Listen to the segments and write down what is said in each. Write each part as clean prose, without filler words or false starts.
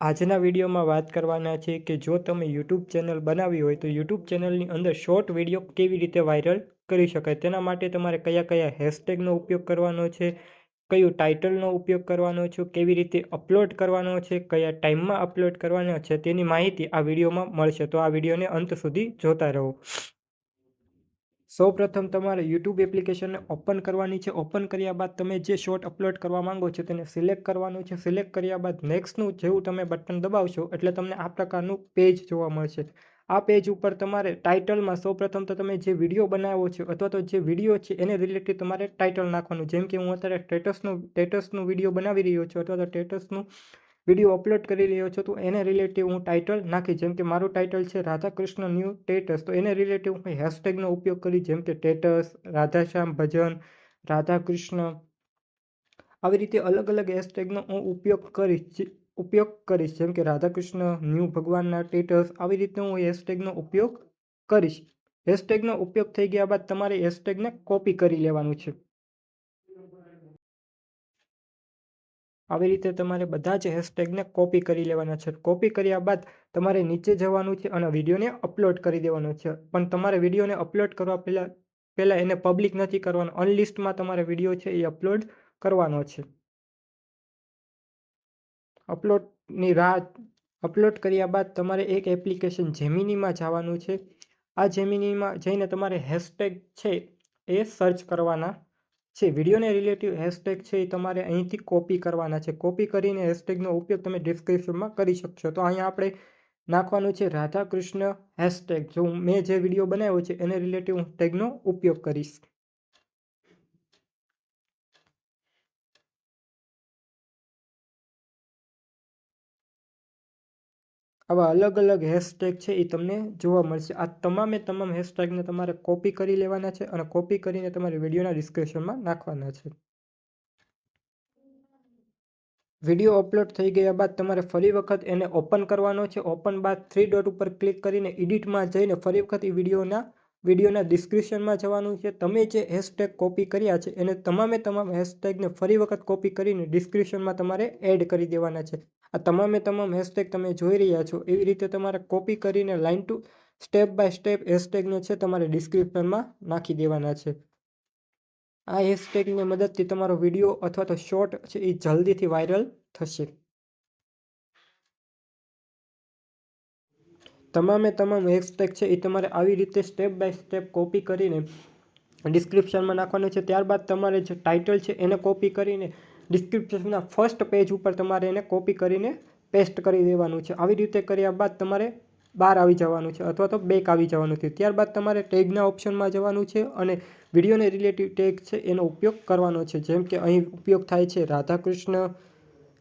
આજના વિડીયોમાં વાત કરવાના છે કે જો તમે યુટ્યુબ ચેનલ બનાવી હોય તો યુટ્યુબ ચેનલની અંદર શોર્ટ વિડીયો કેવી રીતે વાયરલ કરી શકાય, તેના માટે તમારે કયા કયા હેશટેગનો ઉપયોગ કરવાનો છે, કયું ટાઇટલનો ઉપયોગ કરવાનો છે, કેવી રીતે અપલોડ કરવાનો છે, કયા ટાઈમમાં અપલોડ કરવાનો છે, તેની માહિતી આ વિડીયોમાં મળશે. તો આ વિડીયોને અંત સુધી જોતા રહો. સૌપ્રથમ તમારે યુટ્યુબ એપ્લિકેશનને ઓપન કરવાની છે. ઓપન કર્યા બાદ તમે જે શોર્ટ અપલોડ કરવા માંગો છો તેને સિલેક્ટ કરવાનું છે. સિલેક્ટ કર્યા બાદ નેક્સ્ટનું જેવું તમે બટન દબાવશો એટલે તમને આ પ્રકારનું પેજ જોવા મળશે. આ પેજ ઉપર તમારે ટાઇટલમાં સૌપ્રથમ તો તમે જે વિડીયો બનાવ્યો છે અથવા તો જે વિડીયો છે એને રિલેટેડ તમારે ટાઇટલ નાખવાનું. જેમ કે હું અત્યારે સ્ટેટસનું વિડીયો બનાવી રહ્યો છું અથવા તો સ્ટેટસનું વિડીયો અપલોડ કરી રહ્યો છો તો એને રિલેટિવ હું ટાઇટલ નાખી. જેમ કે મારું ટાઇટલ છે રાધાકૃષ્ણ ન્યૂ ટેટસ, તો એને રિલેટિવ હું હેશટેગનો ઉપયોગ કરી. જેમ કે ટેટસ, રાધાશ્યામ ભજન, રાધાકૃષ્ણ, આવી રીતે અલગ અલગ હેશટેગનો હું ઉપયોગ કરીશ. જેમ કે રાધાકૃષ્ણ ન્યૂ ભગવાનના ટેટસ, આવી રીતે હું હેશટેગનો ઉપયોગ કરીશ. હેશટેગનો ઉપયોગ થઈ ગયા બાદ તમારે હેશટેગને કોપી કરી લેવાનું છે. આવી રીતે તમારે બધા જ હેશટેગને કોપી કરી લેવાના છે. કોપી કર્યા બાદ તમારે નીચે જવાનું છે અને વિડીયોને અપલોડ કરી દેવાનો છે. પણ તમારે વિડીયોને અપલોડ કરવા પહેલાં એને પબ્લિક નથી કરવાનો, અનલિસ્ટમાં તમારે વિડીયો છે એ અપલોડ કરવાનો છે. અપલોડ કર્યા બાદ તમારે એક એપ્લિકેશન જેમિનીમાં જવાનું છે. આ જેમિનીમાં જઈને તમારે હેશટેગ છે એ સર્ચ કરવાના છે. વિડીયોને રિલેટિવ હેશટેગ છે એ તમારે અહીંથી કોપી કરવાના છે. કોપી કરીને હેશટેગનો ઉપયોગ તમે ડિસ્ક્રિપ્શનમાં કરી શકશો. તો અહીંયા આપણે નાખવાનું છે રાધાકૃષ્ણ હેશટેગ. જો મેં જે વિડીયો બનાવ્યો છે એને રિલેટિવ હું ટેગનો ઉપયોગ કરીશ. આવા અલગ અલગ હેશટેગ છે એ તમને જોવા મળશે. આ તમામે તમામ હેશટેગને તમારે કોપી કરી લેવાના છે અને કોપી કરીને તમારે વિડીયોના ડિસ્ક્રિપ્શનમાં નાખવાના છે. વિડીયો અપલોડ થઈ ગયા બાદ તમારે ફરી વખત એને ઓપન કરવાનો છે. ઓપન બાદ 3 ડોટ ઉપર ક્લિક કરીને એડિટમાં જઈને ફરી વખત એ વિડીયોના ડિસ્ક્રિપ્શનમાં જવાનું છે. તમે જે હેશટેગ કોપી કર્યા છે એને તમામે તમામ હેશટેગને ફરી વખત કોપી કરીને ડિસ્ક્રિપ્શનમાં તમારે એડ કરી દેવાના છે. આ તમામે તમામ હેશટેગ તમે જોઈ રહ્યા છો એવી રીતે તમારે કોપી કરીને line to step by step હેશટેગને છે તમારે ડિસ્ક્રિપ્શનમાં નાખી દેવાના છે. આ હેશટેગની મદદથી તમારો વિડીયો અથવા તો શોર્ટ છે એ જલ્દીથી વાયરલ થશે. તમામે તમામ હેશટેગ છે એ તમારે આવી રીતે સ્ટેપ બાય સ્ટેપ કોપી કરીને ડિસ્ક્રિપ્શનમાં નાખવાનું છે. ત્યારબાદ તમારે જે ટાઇટલ છે એને કોપી કરીને ડિસ્ક્રિપ્શનના ફર્સ્ટ પેજ ઉપર તમારે એને કોપી કરીને પેસ્ટ કરી દેવાનું છે. આવી રીતે કર્યા બાદ તમારે બહાર આવી જવાનું છે અથવા તો બેક આવી જવાનું છે. ત્યારબાદ તમારે ટેગના ઓપ્શનમાં જવાનું છે અને વિડીયોને રિલેટિવ ટેગ છે એનો ઉપયોગ કરવાનો છે. જેમ કે અહીં ઉપયોગ થાય છે રાધાકૃષ્ણ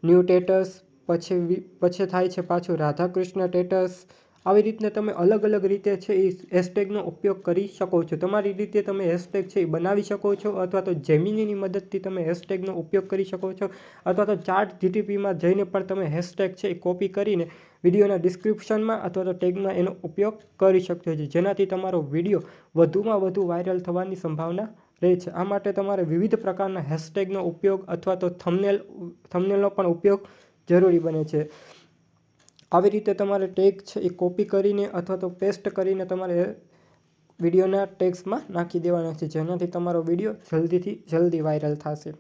ન્યૂ ટેટસ, પછી થાય છે પાછું રાધાકૃષ્ણ ટેટસ. આવી રીતને તમે અલગ અલગ રીતે છે એ હેશટેગનો ઉપયોગ કરી શકો છો. તમારી રીતે તમે હેશટેગ છે એ બનાવી શકો છો અથવા તો જેમિનીની મદદથી તમે હેશટેગનો ઉપયોગ કરી શકો છો અથવા તો ચાટ જીટીપીમાં જઈને પણ તમે હેશટેગ છે એ કોપી કરીને વિડીયોના ડિસ્ક્રિપ્શનમાં અથવા તો ટેગમાં એનો ઉપયોગ કરી શકશો છો. જેનાથી તમારો વિડીયો વધુમાં વધુ વાયરલ થવાની સંભાવના રહે છે. આ માટે તમારે વિવિધ પ્રકારના હેશટેગનો ઉપયોગ અથવા તો થંબનેલનો પણ ઉપયોગ જરૂરી બને છે. આવી રીતે તમારે ટેગ છે એ કોપી કરીને અથવા તો પેસ્ટ કરીને તમારે વિડીયોના ટેગ્સમાં નાખી દેવાના છે. જેનાથી તમારો વિડીયો જલ્દીથી જલ્દી વાયરલ થશે.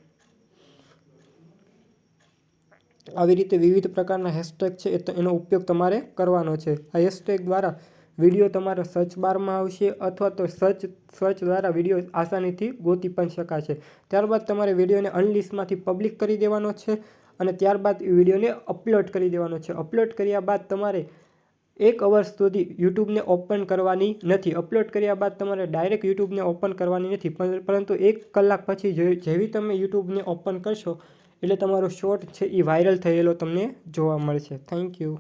આવી રીતે વિવિધ પ્રકારના હેશટેગ છે એનો ઉપયોગ તમારે કરવાનો છે. આ હેશટેગ દ્વારા વિડીયો તમારા સર્ચ બારમાં આવશે અથવા તો સર્ચ દ્વારા વિડીયો આસાનીથી ગોતી પણ શકાશે. ત્યારબાદ તમારે વિડીયોને અનલિસ્ટમાંથી પબ્લિક કરી દેવાનો છે અને ત્યારબાદ વિડીયોને અપલોડ કરી દેવાનો છે. અપલોડ કર્યા બાદ તમારે 1 અવર સુધી યુટ્યુબને ઓપન કરવાની નથી. અપલોડ કર્યા બાદ તમારે ડાયરેક્ટ યુટ્યુબને ઓપન કરવાની નથી, પરંતુ 1 કલાક પછી જેવી તમે યુટ્યુબને ઓપન કરશો એટલે તમારો શોર્ટ છે એ વાયરલ થયેલો તમને જોવા મળશે. Thank you.